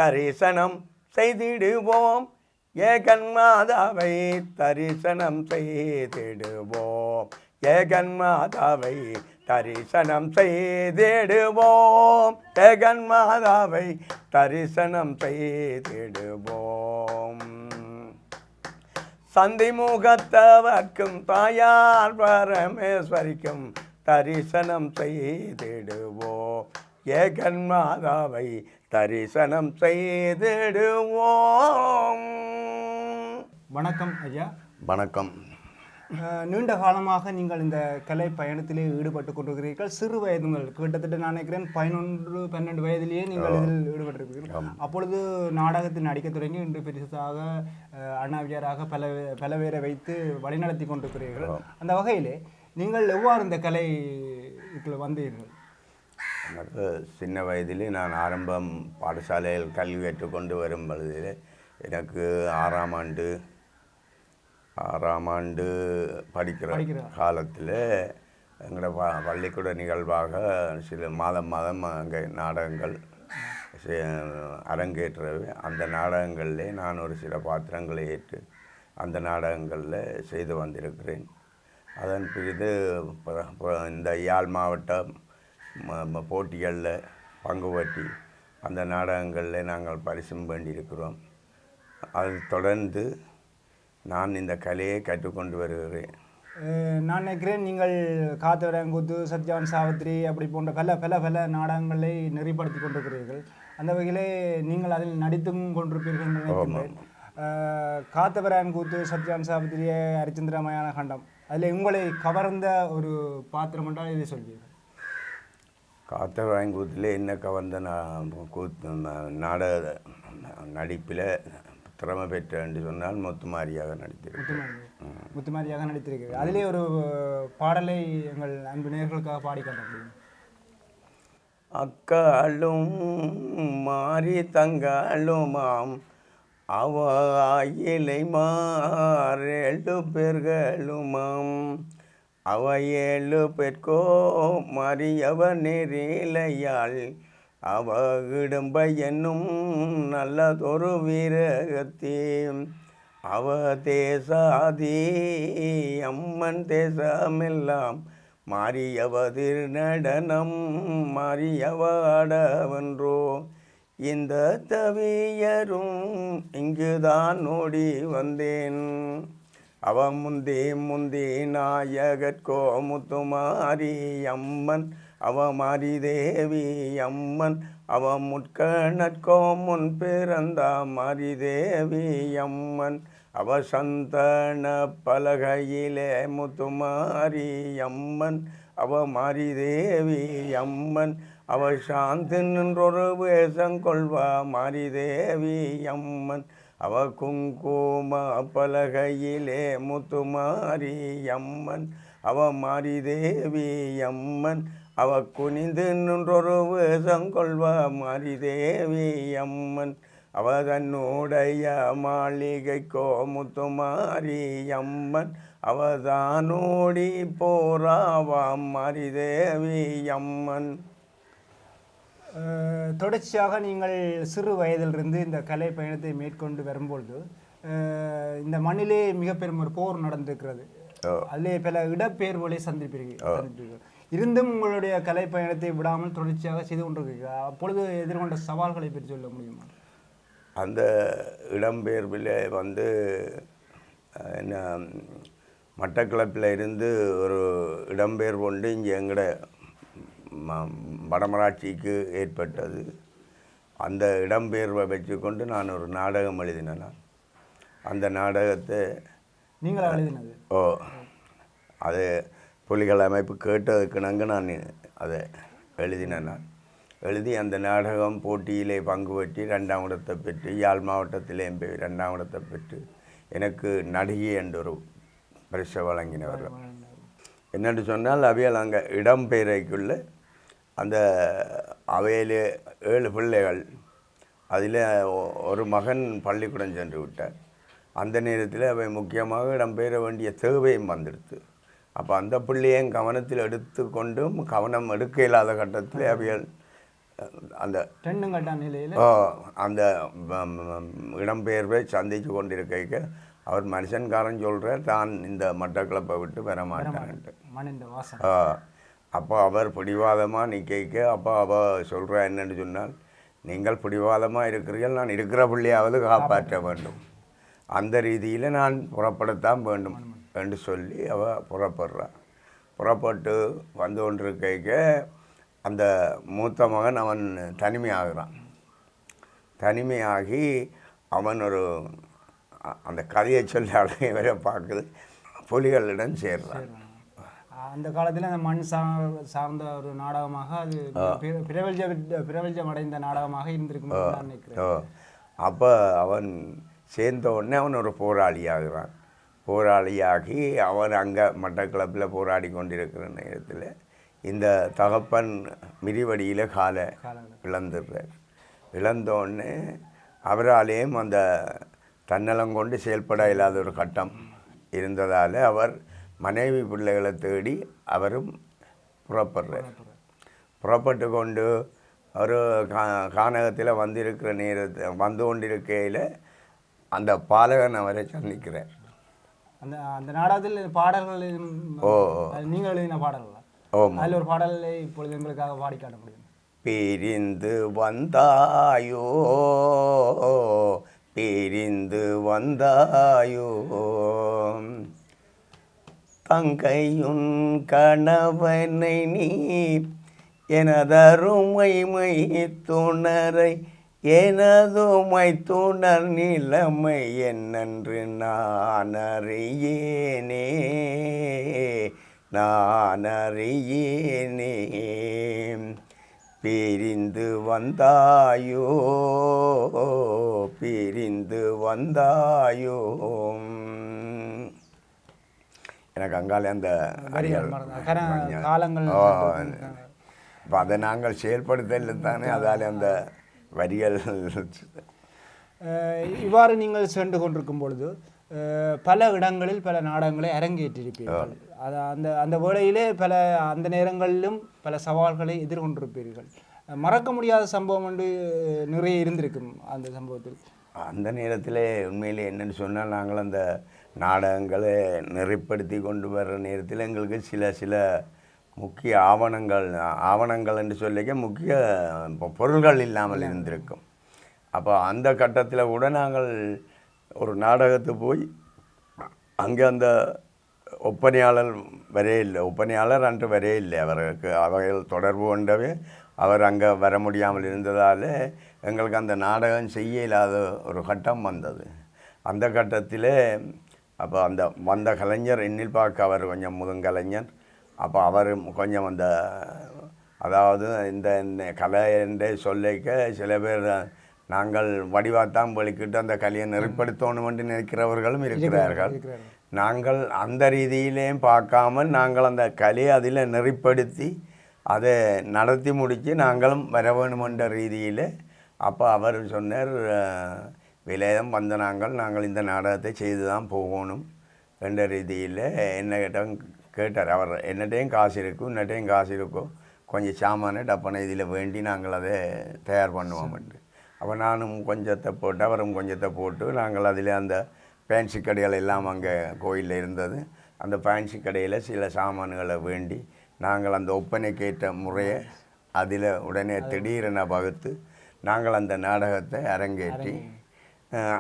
தரிசனம் செய்திடுவோம், ஏகன்மாதாவை தரிசனம் செய்திடுவோம், ஏகன்மாதாவை தரிசனம் செய்திடுவோம், ஏகன்மாதாவை தரிசனம் செய்திடுவோம். சந்தி முகத்தவர்க்கும் தாயார் பரமேஸ்வரிக்கும் தரிசனம் செய்திடுவோம், ஏகன்மாதாவை தரிசனம் செய்திடுவோம். வணக்கம் ஐயா. வணக்கம். நீண்ட காலமாக நீங்கள் இந்த கலை பயணத்திலே ஈடுபட்டு கொண்டிருக்கிறீர்கள். சிறு வயது முதல் கிட்டத்தட்ட நான் நினைக்கிறேன் 11-12 வயதிலேயே நீங்கள் இதில் ஈடுபட்டிருக்கிறீர்கள். அப்பொழுது நாடகத்தில் நடிக்க தொடங்கி இன்று பெரிசாக அண்ணாவியாராக பல பேரை வைத்து வழிநடத்தி கொண்டிருக்கிறீர்கள். அந்த வகையிலே நீங்கள் எவ்வாறு இந்த கலைக்குள் வந்தீர்கள்? எனக்கு சின்ன வயதிலே நான் ஆரம்பம் பாடசாலையில் கல்வி கற்றுக்கொண்டு வரும் பொழுது எனக்கு ஆறாம் ஆண்டு படிக்கிற காலத்தில் எங்களோட பள்ளிக்கூட நிகழ்வாக சில மாதம் அங்கே நாடகங்கள் அரங்கேற்றவை. அந்த நாடகங்களில் நான் ஒரு சில பாத்திரங்களை ஏற்று அந்த நாடகங்களில் செய்து வந்திருக்கிறேன். அதன் பிறகு இந்த யாழ் மாவட்டம் போட்டிகளில் பங்கு பற்றி அந்த நாடகங்களில் நாங்கள் பரிசும் வேண்டியிருக்கிறோம். அது தொடர்ந்து நான் இந்த கலையை கற்றுக்கொண்டு வருகிறேன். நான் நினைக்கிறேன் நீங்கள் காத்தவரங்கூத்து, சத்யான் சாவித்திரி அப்படி போன்ற பல நாடகங்களை நெறிப்படுத்தி கொண்டிருக்கிறீர்கள். அந்த வகையிலே நீங்கள் அதில் நடித்தும் கொண்டிருப்பீர்கள் நினைக்கிறேன். காத்தவரங்கூத்து, சத்யான் சாவித்திரி, ஹரிச்சந்திரமயான கண்டம், அதில் உங்களை கவர்ந்த ஒரு பாத்திரம் என்றால் இதை சொல்வீர்கள்? காத்தவரங்கூத்தில் என்ன கவர்ந்த நாடக நடிப்பில் திறமை பெற்ற என்று சொன்னால் முத்துமாரியாக நடித்திருக்கிறது. அதிலே ஒரு பாடலை எங்கள் அன்பு நேயர்களுக்காக பாடி காட்ட முடியும்? அக்காலும் மாறி தங்காலுமாம் அவ இலை மாறேழு பேர்களுமாம், அவ 7 பேர்க்கோ மறியவ நெறிலையாள், அவ இடும்ப என்னும் நல்லதொரு வீரகத்தே, அவ தேசாதி அம்மன் தேசமெல்லாம் மாறியவ திருநடனம் மாறியவ ஆடவன்றோ, இந்த தவியரும் இங்குதான் ஓடி வந்தேன், அவ முந்தி நாயகற்கோ முத்துமாரி அம்மன், அவ மாரி தேவி அம்மன், அவ முட்கணற்கோ முன் பிறந்தா மாரி தேவி அம்மன், அவ சந்தன பலகையிலே முத்துமாரி அம்மன், அவ மாரி தேவி அம்மன், அவ சாந்தி நின்றொரு வேஷம் கொள்வா மாரி தேவி அம்மன், அவ குங்கும பலகையிலே முத்துமாரி அம்மன், அவ மாரி தேவி அம்மன், அவ குனிந்து நின்றொரு வேஷம் கொள்வா மாரி தேவி அம்மன், அவ தன்னுடைய மாளிகைக்கோ முத்துமாரி அம்மன், அவ தானோடி போறாவாம் மாரி தேவி அம்மன். தொடர்ச்சியாக நீங்கள் சிறு வயதிலிருந்து இந்த கலை பயணத்தை மேற்கொண்டு வரும்பொழுது இந்த மண்ணிலே மிக பெரும் ஒரு போர் நடந்திருக்கிறது. அதிலே பல இடப்பெயர்வுகளை சந்திப்பீர்கள். இருந்தும் உங்களுடைய கலை பயணத்தை விடாமல் தொடர்ச்சியாக செய்து கொண்டிருக்கிறீர்கள். அப்பொழுது எதிர்கொண்ட சவால்களை பற்றி சொல்ல முடியுமா? அந்த இடம்பெயர்வில் என்ன மட்டக்களப்பில் இருந்து ஒரு இடம்பெயர்வு கொண்டு இங்கே எங்கட வடமராட்சிக்கு ஏற்பட்டது. அந்த இடம்பெயர்வை வச்சுக்கொண்டு நான் ஒரு நாடகம் எழுதினேன். அந்த நாடகத்தை நீங்கள் எழுதினது? ஓ, அது புலிகள் அமைப்பு கேட்டதுக்குனாங்க நான் அதை எழுதினேன். எழுதி அந்த நாடகம் போட்டியிலே பங்கு பெற்று 2ஆம் இடத்தை பெற்று, யாழ் மாவட்டத்திலே 2ஆம் இடத்தை பெற்று எனக்கு நடிகை என்ற ஒரு பரிசை வழங்கினவர்கள். என்னென்று சொன்னால் அவையால் அங்கே இடம்பெயரைக்குள்ளே அந்த அவையிலே 7 பிள்ளைகள், அதில் ஒரு மகன் பள்ளிக்கூடம் சென்று விட்டார். அந்த நேரத்தில் அவை முக்கியமாக இடம்பெயர வேண்டிய தேவையும் வந்துடுது. அப்போ அந்த பிள்ளையும் கவனத்தில் எடுத்து கொண்டும் கவனம் எடுக்க இல்லாத கட்டத்தில் அவைகள் அந்த ரெண்டும் கட்ட நிலையில் அந்த இடம்பெயர்வை சந்தித்து கொண்டிருக்க அவர் மனுஷன்காரன் சொல்கிறார் தான் இந்த மட்டக்களப்பை விட்டு வர மாட்டேன்ட்டு. அப்போ அவர் பிடிவாதமாக நிற்க அப்போ அவள் சொல்கிறா என்னன்னு சொன்னால், நீங்கள் பிடிவாதமாக இருக்கிறீர்கள், நான் இருக்கிற பிள்ளையாவது காப்பாற்ற வேண்டும், அந்த ரீதியில் நான் புறப்படத்தான் வேண்டும் என்று சொல்லி அவள் புறப்பட்டு வந்து கொண்டிருக்க அந்த மூத்த மகன் அவன் தனிமையாகி அவன் ஒரு அந்த கதையை சொல்லி அழகை பார்க்குது புலிகளிடம் சேர்றான். அந்த காலத்தில் அந்த மண் சார்ந்த ஒரு நாடகமாக அது பிரபல்ஜம் அடைந்த நாடகமாக இருந்திருக்கும் நினைக்கிறேன். அப்போ அவன் சேர்ந்த உடனே அவன் ஒரு போராளியாகி அவன் அங்கே மட்டக்களப்பில் போராடி கொண்டிருக்கிற நேரத்தில் இந்த தகப்பன் மிதிவடியில் காலை இழந்துடுறார். இழந்தோடனே அவராலேயும் அந்த தன்னலம் கொண்டு செயல்பட இல்லாத ஒரு கட்டம் இருந்ததால் அவர் மனைவி பிள்ளைகளை தேடி அவரும் புறப்பட்டு கொண்டு ஒரு கானகத்தில் வந்து கொண்டிருக்கையில் அந்த பாலகன் அவரை சந்திக்கிறார். அந்த நாடகத்தில் பாடல்கள் நீங்கள் எழுதின பாடல்கள் அதில் ஒரு பாடலை இப்பொழுது எங்களுக்காக பாடி காட்ட முடியும். பிரிந்து வந்தாயோ தங்கையுன் கணவனை நீ எனதருமை துணரை எனதுமை துணர் நிலைமை என்னென்று நான் அறியேனே பிரிந்து வந்தாயோ எனக்கு அங்காலே அந்த காலங்கள் இப்போ அதை நாங்கள் செயல்படுத்தல தானே, அதால் அந்த வரிகள். இவ்வாறு நீங்கள் சென்று கொண்டிருக்கும் பொழுது பல இடங்களில் பல நாடகங்களை அரங்கேற்றிருப்பீர்கள். அந்த வேளையிலே அந்த நேரங்களிலும் பல சவால்களை எதிர்கொண்டிருப்பீர்கள். மறக்க முடியாத சம்பவம் வந்து நிறைய இருந்திருக்கும் அந்த சம்பவத்தில். அந்த நேரத்தில் உண்மையிலே என்னென்னு சொன்னால், நாங்கள் அந்த நாடகங்களை நெறிப்படுத்தி கொண்டு வர்ற நேரத்தில் எங்களுக்கு சில முக்கிய ஆவணங்கள் என்று சொல்லிக்க முக்கிய பொருள்கள் இல்லாமல் இருந்திருக்கும். அப்போ அந்த கட்டத்தில் கூட நாங்கள் ஒரு நாடகத்துக்கு போய் அங்கே அந்த ஒப்பனையாளர் அன்று வரையில்லை. அவர்கள் தொடர்பு கொண்டவே அவர் அங்கே வர முடியாமல் இருந்ததால் எங்களுக்கு அந்த நாடகம் செய்ய இல்லாத ஒரு கட்டம் வந்தது. அந்த கட்டத்தில் அப்போ அந்த வந்த கலைஞர் எண்ணில் பார்க்க அவர் கொஞ்சம் முதுங்கலைஞர். அப்போ அவர் கொஞ்சம் அதாவது இந்த கலை என்று சொல்லிக்க சில பேர் நாங்கள் வடிவாத்தான் வெளிக்கிட்டு அந்த கலையை நெறிப்படுத்தணும் என்று நினைக்கிறவர்களும் இருக்கிறார்கள். நாங்கள் அந்த ரீதியிலேயும் பார்க்காமல் நாங்கள் அந்த கலையை அதில் நெறிப்படுத்தி அதை நடத்தி முடித்து நாங்களும் வர வேணுமென்ற ரீதியில் அப்போ அவர் சொன்னார், விலையம் வந்த நாங்கள் இந்த நாடகத்தை செய்து தான் போகணும் என்ற ரீதியில் என்ன கேட்டார். அவர் என்னட்டையும் காசு இருக்கும், இன்னட்டையும் காசு இருக்கும், கொஞ்சம் சாமான டப்பனை இதில் வேண்டி நாங்கள் அதை தயார் பண்ணுவோம்ட்டு. அப்போ நானும் கொஞ்சத்தை போட்டு அவரும் கொஞ்சத்தை போட்டு நாங்கள் அதில் அந்த ஃபேன்சி கடைகள் எல்லாம் அங்கே கோயிலில் இருந்தது. அந்த ஃபேன்சி கடையில் சில சாமான்களை வேண்டி நாங்கள் அந்த ஒப்பனைக்கேற்ற முறையை அதில் உடனே திடீரென வகுத்து நாங்கள் அந்த நாடகத்தை அரங்கேற்றி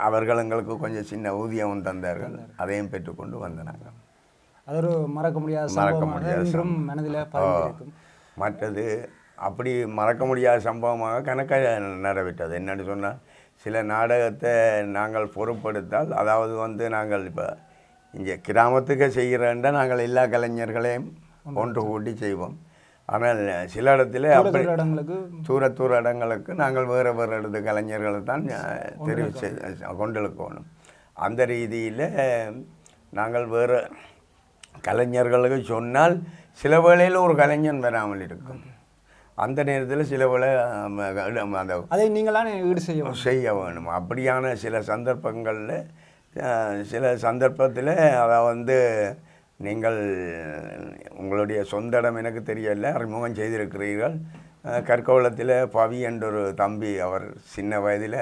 அவர்கள் எங்களுக்கு கொஞ்சம் சின்ன ஊதியமும் தந்தார்கள். அதையும் பெற்றுக்கொண்டு வந்தாங்க. அது ஒரு மறக்க முடியாத மனதில் மற்றது அப்படி மறக்க முடியாத சம்பவமாக கணக்காக நடைபெற்றது. என்னென்னு சொன்னால், சில நாடகத்தை நாங்கள் பொறுப்படுத்தால், அதாவது நாங்கள் இப்போ இங்கே கிராமத்துக்கு செய்கிறேன்டா நாங்கள் எல்லா கலைஞர்களையும் ஒன்று கூட்டி செய்வோம். ஆனால் சில இடத்துல அப்படி தூர இடங்களுக்கு நாங்கள் வேறு இடத்து கலைஞர்களை தான் தெரிவு கொண்டிருக்கணும். அந்த ரீதியில் நாங்கள் வேறு கலைஞர்களுக்கு சொன்னால் சில வேளையில் ஒரு கலைஞன் வராமல் இருக்கும். அந்த நேரத்தில் சில வேளை அந்த அதை நீங்களாம் ஈடு செய்ய வேணும். அப்படியான சில சந்தர்ப்பத்தில் அதை நீங்கள் உங்களுடைய சொந்த இடம் எனக்கு தெரியல, அறிமுகம் செய்திருக்கிறீர்கள், கற்கோளத்தில் பவி என்ற ஒரு தம்பி, அவர் சின்ன வயதில்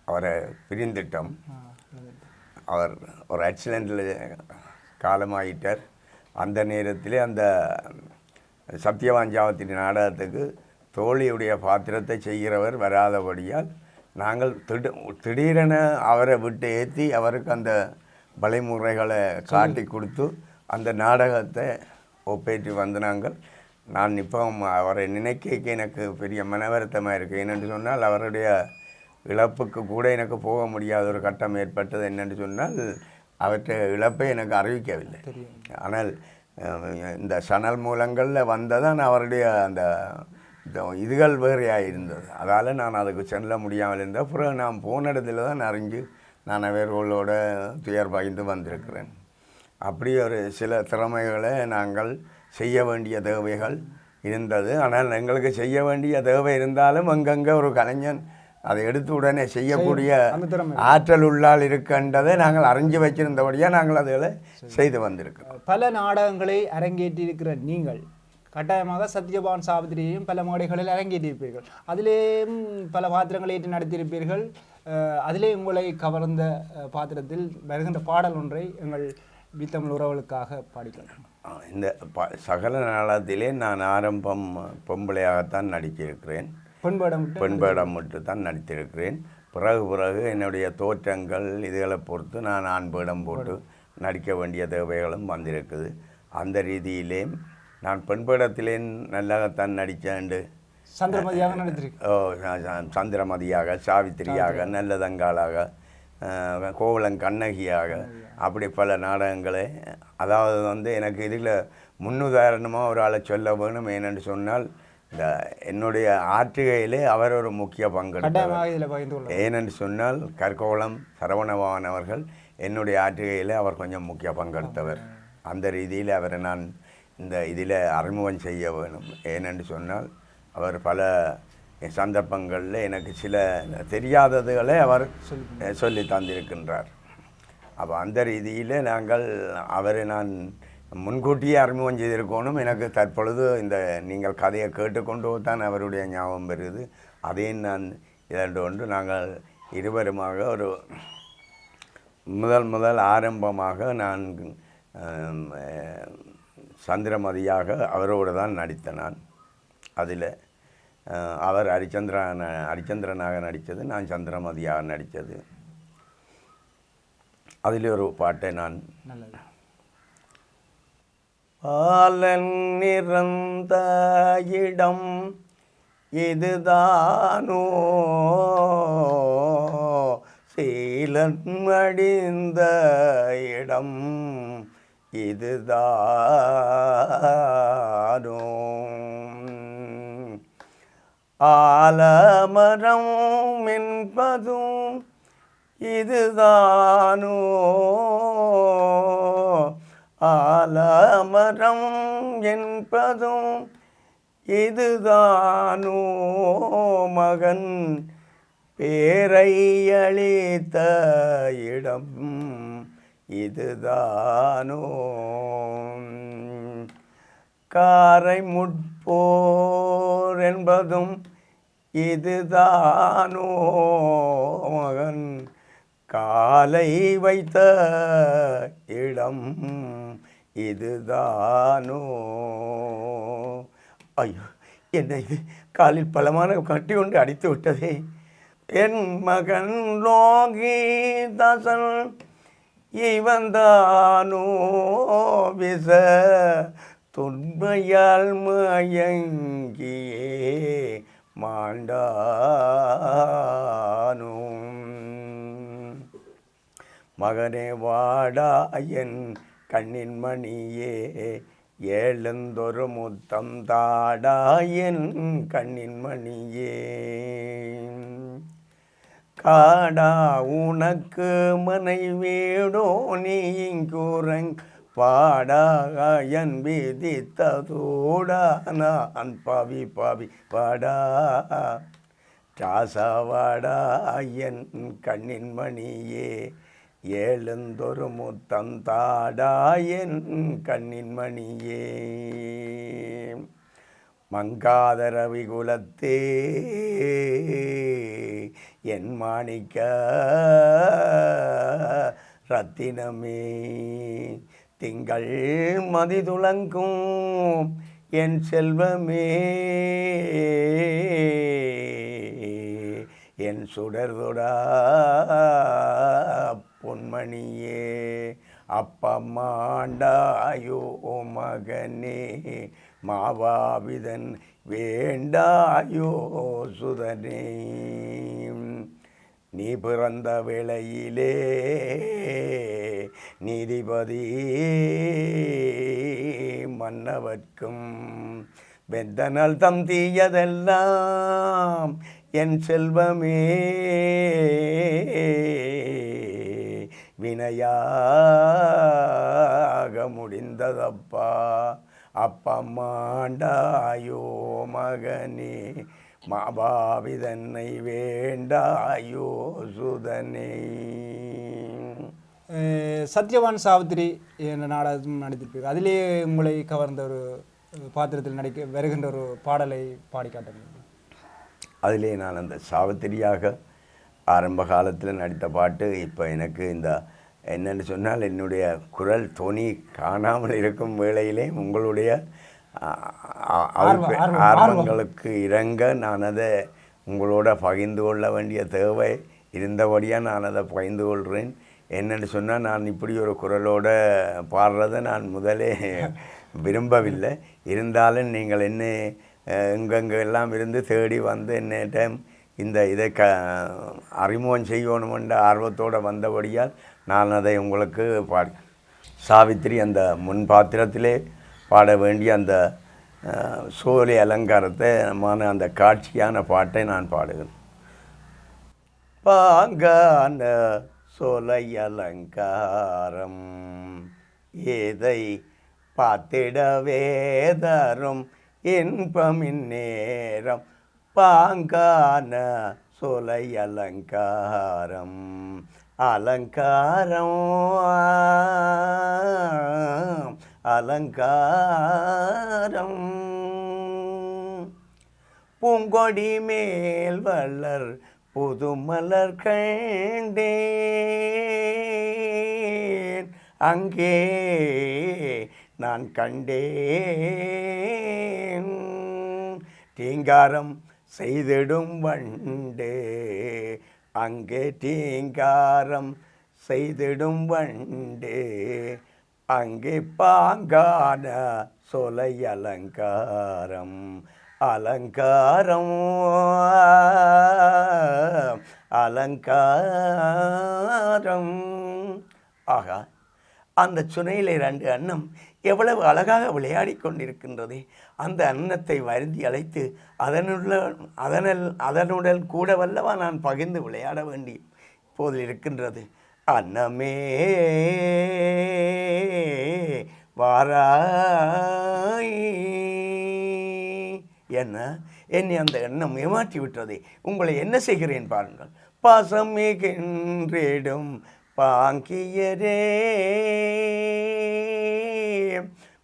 அவரை பிரிந்துட்டோம். அவர் ஒரு ஆக்சிடெண்ட்டில் காலமாயிட்டார். அந்த நேரத்தில் அந்த சத்தியவாஞ்சாவத்தின் நாடகத்துக்கு தோழியுடைய பாத்திரத்தை செய்கிறவர் வராதபடியால் நாங்கள் திடீரென அவரை விட்டு ஏற்றி அவருக்கு அந்த வழிமுறைகளை காட்டி கொடுத்து அந்த நாடகத்தை ஒப்பேற்றி வந்து நான் இப்போ அவரை நினைக்க எனக்கு பெரிய மனவருத்தமாக இருக்குது. என்னென்று சொன்னால் அவருடைய இழப்புக்கு கூட எனக்கு போக முடியாத ஒரு கட்டம் ஏற்பட்டது. என்னென்று சொன்னால் அவற்றை இழப்பை எனக்கு அறிவிக்கவில்லை. ஆனால் இந்த சணல் மூலங்களில் வந்ததான் அவருடைய அந்த இதுகள் வேறையாக இருந்தது. அதால் நான் அதுக்கு செல்ல முடியாமல் இருந்தேன். பிறகு நான் போன இடத்துல தான் அறிஞ்சு நான் அவர்களோட துயர் பகிர்ந்து வந்திருக்கிறேன். அப்படி ஒரு சில திறமைகளை நாங்கள் செய்ய வேண்டிய தேவைகள் இருந்தது. ஆனால் எங்களுக்கு செய்ய வேண்டிய தேவை இருந்தாலும் அங்கங்கே ஒரு கலைஞன் அதை எடுத்து உடனே செய்யக்கூடிய ஆற்றல் உள்ளால் இருக்கின்றதை நாங்கள் அறிஞ்சு வச்சிருந்தபடியாக நாங்கள் அதில் செய்து வந்திருக்கிறோம். பல நாடகங்களை அரங்கேற்றியிருக்கிற நீங்கள் கட்டாயமாக சத்யபான் சாவித்திரியையும் பல மேடைகளில் அரங்கேற்றியிருப்பீர்கள். அதிலேயும் பல பாத்திரங்களை ஏற்று நடத்தியிருப்பீர்கள். அதிலே உங்களை கவர்ந்த பாத்திரத்தில் வருகின்ற பாடல் ஒன்றை எங்கள் தமிழ் உறவுகளுக்காக பாடிக்கலாம். இந்த சகல நாடகத்திலே நான் ஆரம்பம் பொம்பளையாகத்தான் நடித்திருக்கிறேன். பெண்பேடம் மட்டும் தான் நடித்திருக்கிறேன். பிறகு என்னுடைய தோற்றங்கள் இதுகளை பொறுத்து நான் ஆண் வேடம் போட்டு நடிக்க வேண்டிய தேவைகளும் வந்திருக்குது. அந்த ரீதியிலே நான் பெண்பேடத்திலே நல்லாகத்தான் நடித்தேன். சந்திரமதியாக நடித்திருக்கேன். சந்திரமதியாக, சாவித்திரியாக, நல்லதங்காளாக, கோவலங்கண்ணகியாக, அப்படி பல நாடகங்களை, அதாவது எனக்கு இதில் முன்னுதாரணமாக ஒரு ஆளை சொல்ல வேணும். ஏனென்று சொன்னால் இந்த என்னுடைய ஆற்றுகையிலே அவர் ஒரு முக்கிய பங்கெடுத்தார். ஏனென்று சொன்னால் கற்கோளம் சரவணபவன் அவர்கள் என்னுடைய ஆற்றுகையில் அவர் கொஞ்சம் முக்கிய பங்கெடுத்தவர். அந்த ரீதியில் அவரை நான் இந்த இதில் அறிமுகம் செய்ய வேணும். ஏனென்று சொன்னால் அவர் பல சந்தர்ப்பங்களில் எனக்கு சில தெரியாததுகளை அவர் சொல்லி தந்திருக்கின்றார். அப்போ அந்த ரீதியில் அவரை நான் முன்கூட்டியே அறிமுகம் செய்திருக்கணும். எனக்கு தற்பொழுது இந்த நீங்கள் கதையை கேட்டுக்கொண்டு தான் அவருடைய ஞாபகம் வருது. அதையும் நான் இரண்டு ஒன்று நாங்கள் இருவருமாக ஒரு முதல் ஆரம்பமாக நான் சந்திரமதியாக அவரோடு தான் நடித்தேன். நான் அதில் அவர் ஹரிச்சந்திரனாக நடித்தது, நான் சந்திரமதியாக நடித்தது. அதில் ஒரு பாட்டை நான் பாலன் நிறந்த இடம் இதுதானோ, சீலன் அடிந்த இடம் இதுதானோ, ஆலமரம் என்பதும் இதுதானோ, ஆலமரம் என்பதும் இதுதானோ, மகன் பேரை அளித்த இடம் இதுதானோ, காரை முட்போர் என்பதும் இதுதானோ, மகன் காலை வைத்த இடம் இதுதானோ. ஐயோ, என்னை இது காலில் பலமான கட்டி கொண்டு அடித்து விட்டதே. என் மகன் லோகிதாசன் இவன்தானோ, விச துன்மையால் மயங்கியே மாண்டானோ, மகனே வாடா என் கண்ணின் மணியே, எழுந்தொரு முத்தம் தாடா என் கண்ணின் மணியே, காடா உனக்கு மனை வீடோ நீ இங்குறங் பாடா என் விதித்ததோடா நான் பாவி பாடா, ராசாவாடா என் கண்ணின் மணியே, எழுந்தொரு முத்தம் தாடா என் கண்ணின் மணியே, மங்காத ரவிகுலத்தே என் மாணிக்க ரத்தினமே திங்கள் மதிதுளங்கும் என் செல்வமே என் சுடர்தொடா பொன்மணியே அப்பம்மாண்டாயோ மகனே மாவாவிதன் வேண்டாயோ சுதனே நீ பிறந்த வேளையிலே நீதிபதி மன்னவர்க்கும் வெந்தனல் தம் தீயதெல்லாம் என் செல்வமே வினையாக முடிந்ததப்பா அப்பம்மாண்டாயோ மகனே மாபாவிதன்னை வேண்டாயோ சுதனே. சத்யவான் சாவித்திரி என்ற நாடகம் நடித்திருப்பீர்கள். அதிலே உங்களை கவர்ந்த ஒரு பாத்திரத்தில் வருகின்ற ஒரு பாடலை பாடி காட்ட வேண்டும். அதிலே நான் அந்த சாவித்திரியாக ஆரம்ப காலத்தில் நடித்த பாட்டு இப்போ எனக்கு இந்த என்னென்னு சொன்னால் என்னுடைய குரல் தொனி காணாமல் இருக்கும் வேளையிலே உங்களுடைய ஆர்வங்களுக்கு இறங்க நான் அதை உங்களோட பகிர்ந்து கொள்ள வேண்டிய தேவை இருந்தபடியாக நான் அதை பகிர்ந்து கொள்கிறேன். என்னென்னு சொன்னால் நான் இப்படி ஒரு குரலோடு பாடுறதை நான் முதலே விரும்பவில்லை. இருந்தாலும் நீங்கள் என்ன எங்கெங்கெல்லாம் இருந்து தேடி வந்து என்னிட்ட இந்த இதை அறிமுகம் செய்யணுமென்ற ஆர்வத்தோடு வந்தபடியால் நான் அதை உங்களுக்கு சாவித்திரி அந்த முன் பாத்திரத்திலே பாட வேண்டிய அந்த சோலை அலங்காரத்தை அந்த காட்சியான பாட்டை நான் பாடுகிறேன். பாங்கான சோலை அலங்காரம் ஏதை பார்த்திடவே தரும் இன்பமின் நேரம் பாங்கான சோலை அலங்காரம் அலங்காரம் அலங்காரம் பூங்கொடி மேல் வளர் புதுமலர் கண்டேன் அங்கே நான் கண்டேன் தீங்காரம் செய்திடும் வண்டே அங்கே தீங்காரம் செய்திடும் வண்டே அங்கே பாங்கான சோலை அலங்காரம் அலங்காரம் அலங்காரம். ஆகா, அந்த சுனையிலே 2 அன்னம் எவ்வளவு அழகாக விளையாடி கொண்டிருக்கின்றது. அந்த அன்னத்தை வருந்தி அழைத்து அதனுடன் கூட வல்லவா நான் பகிர்ந்து விளையாட வேண்டி இப்போது இருக்கின்றது. அன்னமே வாராய் என்னை அந்த எண்ணம் ஏமாற்றி விட்டது. உங்களை என்ன செய்கிறேன் பாருங்கள். பாசம் மிகின்றிடும் பாங்கியரே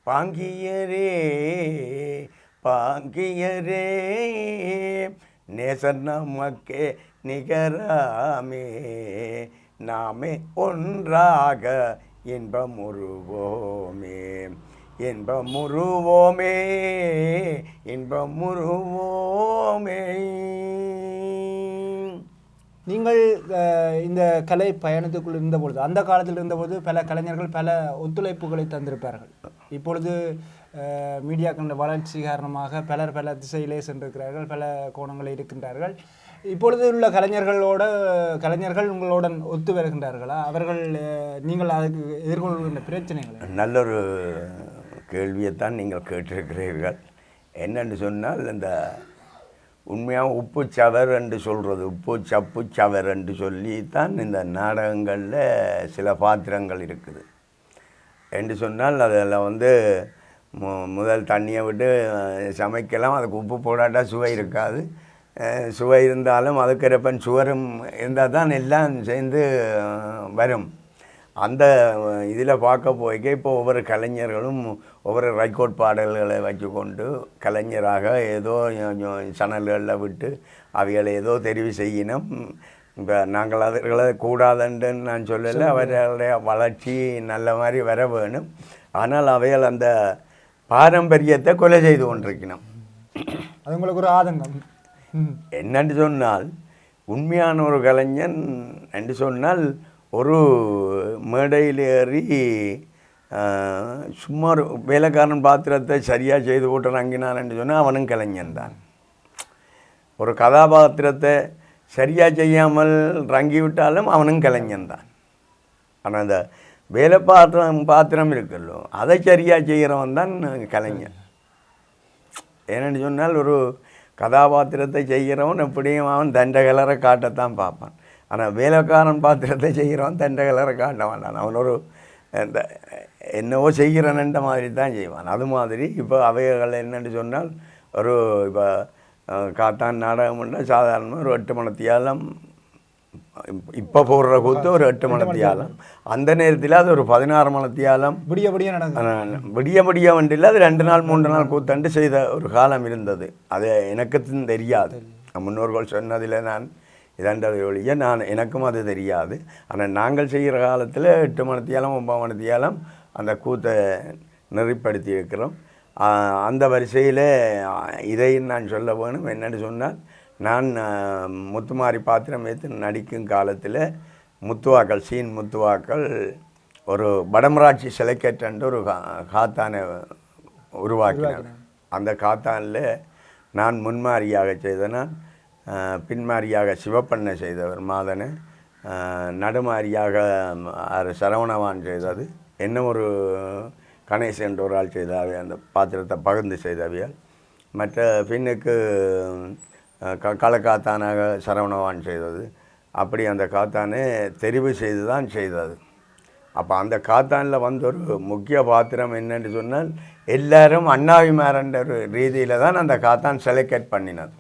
பாங்கியரே பாங்கியரே நேசன் நமக்கே நிகராமே நாமே ஒன்றாக இன்பமுறுவோமே இன்பமுறுவோமே இன்பமுறுவோமே. நீங்கள் இந்த கலை பயணத்துக்குள் இருந்தபொழுது, அந்த காலத்தில் இருந்தபொழுது பல கலைஞர்கள் பல ஒத்துழைப்புகளை தந்திருப்பார்கள். இப்பொழுது மீடியாக்களின் வளர்ச்சி காரணமாக பலர் பல திசையிலே சென்றிருக்கிறார்கள், பல கோணங்களில் இருக்கின்றார்கள். இப்பொழுது உள்ள கலைஞர்கள் உங்களுடன் ஒத்து வருகின்றார்களா? அவர்கள் நீங்கள் அதுக்கு எதிர்கொள்கின்ற பிரச்சனைகள்? நல்லொரு கேள்வியைத்தான் நீங்கள் கேட்டிருக்கிறீர்கள். என்னென்று சொன்னால், இந்த உண்மையாக உப்பு சவர் என்று சொல்கிறது, உப்பு சப்பு சவர் என்று சொல்லித்தான் இந்த நாடகங்களில் சில பாத்திரங்கள் இருக்குது. என்று சொன்னால் அதில் முதல் தண்ணியை விட்டு சமைக்கலாம், அதுக்கு உப்பு போடாட்டா சுவை இருக்காது. சுவை இருந்தாலும் அதுக்கிறப்பன் சுவரும் இருந்தால் தான் எல்லாம் சேர்ந்து வரும். அந்த இதில் பார்க்க போய்க்க இப்போ ஒவ்வொரு கலைஞர்களும் ஒவ்வொரு ரெக்கார்ட் பாடல்களை வச்சுக்கொண்டு கலைஞராக ஏதோ சேனல்களில் விட்டு அவைகளை ஏதோ தெரிவு செய்யணும். இப்போ நாங்கள் அவர்களை கூடாதுன்னு நான் சொல்லலை, அவர்களுடைய வளர்ச்சி நல்ல மாதிரி வர வேணும். ஆனால் அவைகள் அந்த பாரம்பரியத்தை கொலை செய்து கொண்டிருக்கணும். அது உங்களுக்கு ஒரு ஆதங்கம் என்னென்று சொன்னால், உண்மையான ஒரு கலைஞன் என்று சொன்னால் ஒரு மேடையில் ஏறி சும்மா ஒரு வேலைக்காரன் பாத்திரத்தை சரியாக செய்து போட்டு ரங்கினான் என்று சொன்னால் அவனும் கலைஞன் தான். ஒரு கதாபாத்திரத்தை சரியாக செய்யாமல் ரங்கி விட்டாலும் அவனும் கலைஞன் தான். ஆனால் அந்த வேலை பாத்திரம் இருக்குல்லோ அதை சரியாக செய்கிறவன் தான் கலைஞன். ஏன்னு சொன்னால் ஒரு கதாபாத்திரத்தை செய்கிறவன் எப்படியும் அவன் தண்டை கலரை காட்டத்தான் பார்ப்பான். ஆனால் வேலைக்காரன் பாத்திரத்தை செய்கிறவன் தண்டை கலரை காட்ட மாட்டான். அவன் ஒரு இந்த என்னவோ செய்கிறனன்ற மாதிரி தான் செய்வான். அது மாதிரி இப்போ அவைகள் என்னென்னு சொன்னால் ஒரு இப்போ காத்தான் நாடகம்னா சாதாரணமாக ஒரு 8 மணித்தியாலம், இப்போ போடுற கூத்து ஒரு 8 மணித்தியாலம், அந்த நேரத்தில் அது ஒரு 16 மணித்தியாலம் விடிய வண்டியில் அது 2 நாள் 3 நாள் கூத்தண்டு செய்த ஒரு காலம் இருந்தது. அது எனக்கு தெரியாது. முன்னோர்கள் சொன்னதில் நான் இதாண்டதை ஒழிய எனக்கும் அது தெரியாது. ஆனால் நாங்கள் செய்கிற காலத்தில் 8 மணித்தியாலம் 9 மணித்தியாலம் அந்த கூத்தை நெறிப்படுத்தி இருக்கிறோம். அந்த வரிசையில் இதையும் நான் சொல்ல வேணும். என்னென்னு சொன்னால், நான் முத்துமாரி பாத்திரம் வைத்து நடிக்கும் காலத்தில் முத்துவாக்கள் சீன் முத்துவாக்கள் ஒரு வடமராட்சி செலைக்கேற்றன்று ஒரு காத்தானை உருவாக்கினார். அந்த காத்தானில் நான் முன்மாரியாக செய்தேன், பின்மாரியாக சிவப்பண்ணை செய்தவர் மாதனை, நடுமாரியாக சரவணவான் செய்தது, என்ன ஒரு கணேசன் ஒரு ஆள் செய்தாவே அந்த பாத்திரத்தை பகிர்ந்து செய்தவியால், மற்ற பின்னுக்கு களக்காத்தானாக சரவணவான் செய்தது. அப்படி அந்த காத்தானே தெரிவு செய்து தான் செய்தது. அப்போ அந்த காத்தானில் வந்த ஒரு முக்கிய பாத்திரம் என்னென்னு சொன்னால், எல்லாரும் அண்ணாவிமாரன்ற ஒரு ரீதியில் தான் அந்த காத்தான் செலக்ட் பண்ணினது.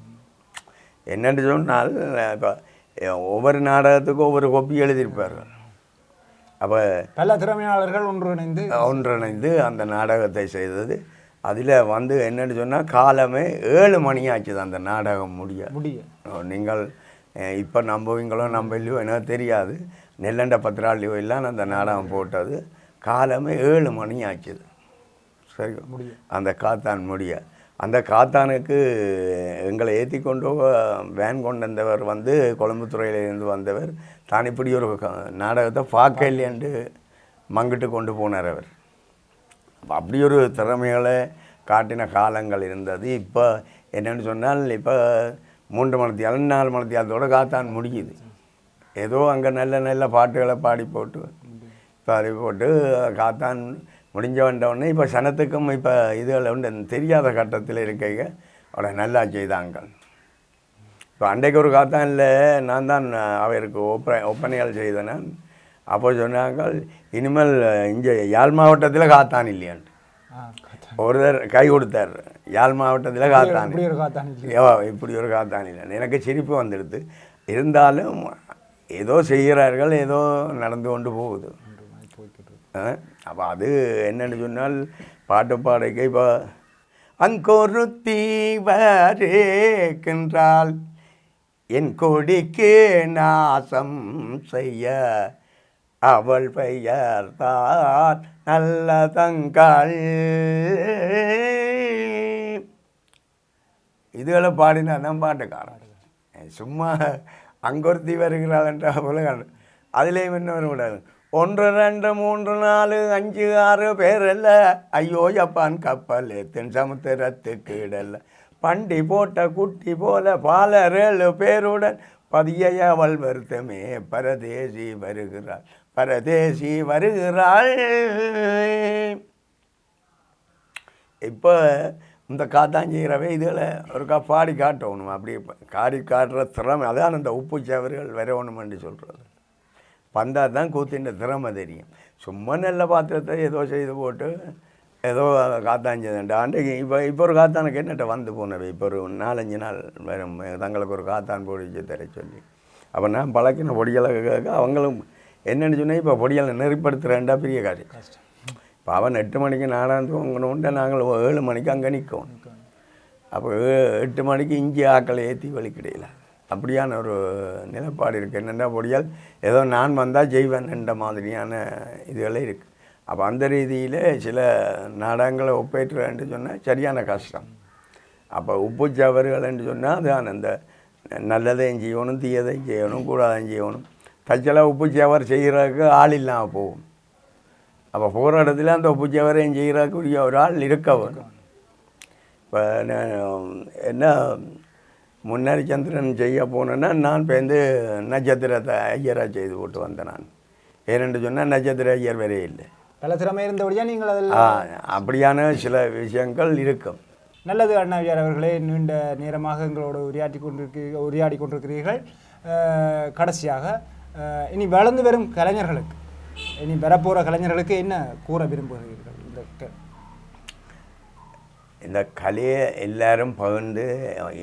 என்னென்னு சொன்னால், இப்போ ஒவ்வொரு நாடகத்துக்கும் ஒவ்வொரு கொப்பி எழுதியிருப்பார்கள். அப்போ பல திறமையாளர்கள் ஒன்றிணைந்து அந்த நாடகத்தை செய்தது. அதில் வந்து என்னென்னு சொன்னால், காலமே 7 மணி ஆச்சுது அந்த நாடகம் முடிய. நீங்கள் இப்போ நம்புவீங்களோ நம்பலையோ எனக்கு தெரியாது. நெல்லண்ட பத்திராளியோ எல்லாம் அந்த நாடகம் போட்டது. காலமே 7 மணி ஆச்சுது. சரி, அந்த காத்தான் முடிய. அந்த காத்தானுக்கு எங்களை ஏற்றி கொண்டு வேன் கொண்டு வந்தவர் வந்து கொழும்புத்துறையிலேருந்து வந்தவர். தான் இப்படி ஒரு நாடகத்தை பார்க்க இல்லையன்று மங்கிட்டு கொண்டு போனார் அவர். அப்படி ஒரு திறமைகளை காட்டின காலங்கள் இருந்தது. இப்போ என்னென்னு சொன்னால், இப்போ 3 மணித்தியாலம் 4 மணித்தியாலத்தோடு காத்தான் முடியுது. ஏதோ அங்கே நல்ல நல்ல பாட்டுகளை பாடி போட்டு காத்தான் முடிஞ்ச வந்தவுடனே இப்போ சனத்துக்கும் இப்போ இதுகளை உண்டு தெரியாத கட்டத்தில் இருக்கைங்க அவளை நல்லா செய்தாங்க. இப்போ அன்றைக்கு ஒரு காத்தான் இல்லை, நான் தான் அவருக்கு ஒப்பனைகள் செய்தேன். அப்போ சொன்னாங்க, இனிமேல் இங்கே யாழ் மாவட்டத்தில் காத்தான் இல்லையான்ட்டு ஒருத்தர் கை கொடுத்தார். யாழ் மாவட்டத்தில் காத்தான் இப்படி ஒரு காத்தான் இல்லை. எனக்கு சிரிப்பு வந்துடுது. இருந்தாலும் ஏதோ செய்கிறார்கள், ஏதோ நடந்து கொண்டு போகுது. அப்போ அது என்னென்னு சொன்னால், பாட்டு பாடைக்கு இப்போ அங்கொருத்தி வரேக்கின்றால் என் கொடிக்கு நாசம் செய்ய அவள் பெயர் தான் நல்ல தங்கள். இதுகளை பாடினா தான் பாட்டுக்காரன். சும்மா அங்கொருத்தி வருகிறாள் என்ற போல அதுலேயும் என்ன வரக்கூடாது. 1 2 3 4 5 6 பேரல்ல, ஐயோ ஜப்பான் கப்பல் தென் சமுத்திரத்துக்கு இடல்ல, பண்டி போட்ட குட்டி போல பாலர் 7 பேருடன் பதிய அவள் வருத்தமே பரதேசி வருகிறாள், பரதேசி வருகிறாள். இப்போ இந்த காத்தாஞ்சிக்கிறவே இதில் ஒருக்கா பாடி காட்டணும். அப்படி காடி காட்டுற திறமை அதான் அந்த உப்பு சவர்கள் வரணுமென்று சொல்கிறது. வந்தால் தான் கூத்தின்ற திறமை தெரியும். சும்மா நல்ல பாத்திரத்தை ஏதோ செய்து போட்டு ஏதோ காத்தாஞ்சதுண்டு அன்றைக்கு இப்போ ஒரு காத்தானுக்கு என்னட்ட வந்து போனவை. இப்போ ஒரு 4-5 நாள் வரும் தங்களுக்கு ஒரு காத்தான் பொடிச்சு தர சொல்லி. அப்போ நான் பழக்கின பொடிகளை கேட்க அவங்களும் என்னென்னு சொன்னால் இப்போ பொடியால் நெறிப்படுத்துகிறேன்டா பெரிய காரியம். இப்போ அவன் 8 மணிக்கு நாடாந்து தூங்கணுன்ட்டு நாங்கள் 7 மணிக்கு அங்கே நிற்கணும். அப்போ 8 மணிக்கு இஞ்சி ஆக்களை ஏற்றி வலிக்கிடையில அப்படியான ஒரு நிலைப்பாடு இருக்குது. என்னென்னா பொடியால் ஏதோ நான் வந்தால் ஜெய்வன் என்ற மாதிரியான இதுகளே இருக்குது. அப்போ அந்த ரீதியில் சில நாடகங்களை ஒப்பேற்றுன்னு சொன்னால் சரியான கஷ்டம். அப்போ உப்பு சவறுகள்னு சொன்னால் அது அந்த நல்லதையும் செய்யணும், தீயதையும் செய்யணும், கூடாதையும் செய்யணும். தச்சலாக உப்பு சவர் செய்கிறதுக்கு ஆள் இல்லாமல் போகும். அப்போ போகிற இடத்துல அந்த உப்பு சவரையும் செய்கிறதுக்குரிய ஒரு ஆள் இருக்க வேணும். இப்போ என்ன முன்னாடி சந்திரன் செய்ய போனேன்னா நான் இப்போ வந்து நட்சத்திரத்தை ஐயராக செய்து போட்டு வந்தேன். நான் ஏனென்று சொன்னால் நட்சத்திர ஐயர் வரையே இல்லை. பல திறமை இருந்தபடியாக நீங்கள் அதில் அப்படியான சில விஷயங்கள் இருக்கும். நல்லது அண்ணாவியார் அவர்களே, நீண்ட நேரமாக எங்களோடு உரையாடி கொண்டிருக்கிறீர்கள். கடைசியாக இனி வளர்ந்து வரும் கலைஞர்களுக்கு, இனி வரப்போகிற கலைஞர்களுக்கு என்ன கூற விரும்புகிறீர்கள்? இந்த கலையை எல்லாரும் பகிர்ந்து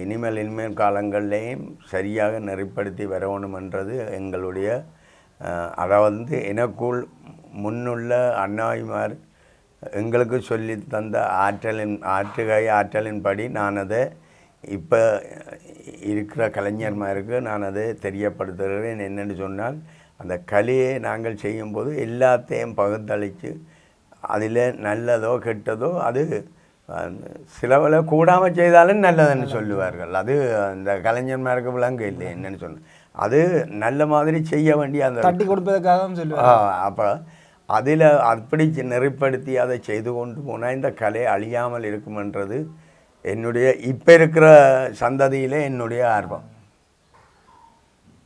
இனிமேல் காலங்கள்லேயும் சரியாக நெறிப்படுத்தி வரணுமென்றது எங்களுடைய, அதாவது எனக்குள் முன்னுள்ள அண்ணாவிமார் எங்களுக்கு சொல்லி தந்த ஆற்றலின்படி நான் அதை இப்போ இருக்கிற கலைஞர்மாருக்கு நான் அதை தெரியப்படுத்துகிறேன். என்னென்னு சொன்னால் அந்த கலையை நாங்கள் செய்யும்போது எல்லாத்தையும் பகுத்தளித்து அதில் நல்லதோ கெட்டதோ அது சிலவில் கூடாமல் செய்தாலும் நல்லதுன்னு சொல்லுவார்கள். அது அந்த கலைஞர்மாருக்கு விளங்க இல்லை. என்னென்னு சொன்ன அது நல்ல மாதிரி செய்ய வேண்டிய அந்த தட்டி கொடுப்பதற்காகவும் சொல்லுவாங்க. அப்போ அதில் அப்படி நெறிப்படுத்தி அதை செய்து கொண்டு போனால் இந்த கலை அழியாமல் இருக்குமென்றது என்னுடைய இப்போ இருக்கிற சந்ததியில் என்னுடைய ஆர்வம்.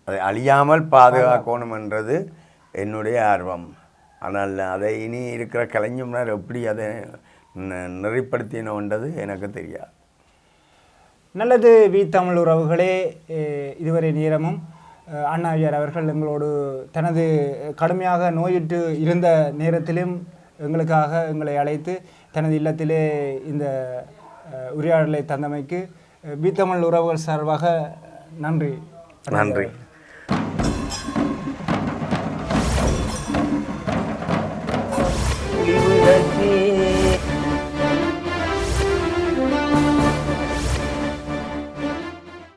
அதை அழியாமல் பாதுகாக்கணுமென்றது என்னுடைய ஆர்வம். ஆனால் அதை இனி இருக்கிற கலைஞர் எப்படி அதை நெறிப்படுத்தினோன்றது எனக்கு தெரியாது. நல்லது. வி தமிழ் உறவுகளே, இதுவரை நேரமும் அண்ணாவியார் அவர்கள் எங்களோடு தனது கடுமையாக நோயிட்டு இருந்த நேரத்திலும் எங்களை அழைத்து தனது இல்லத்திலே இந்த உரையாடலை தந்தமைக்கு வி தமிழ் உறவுகள் சார்பாக நன்றி.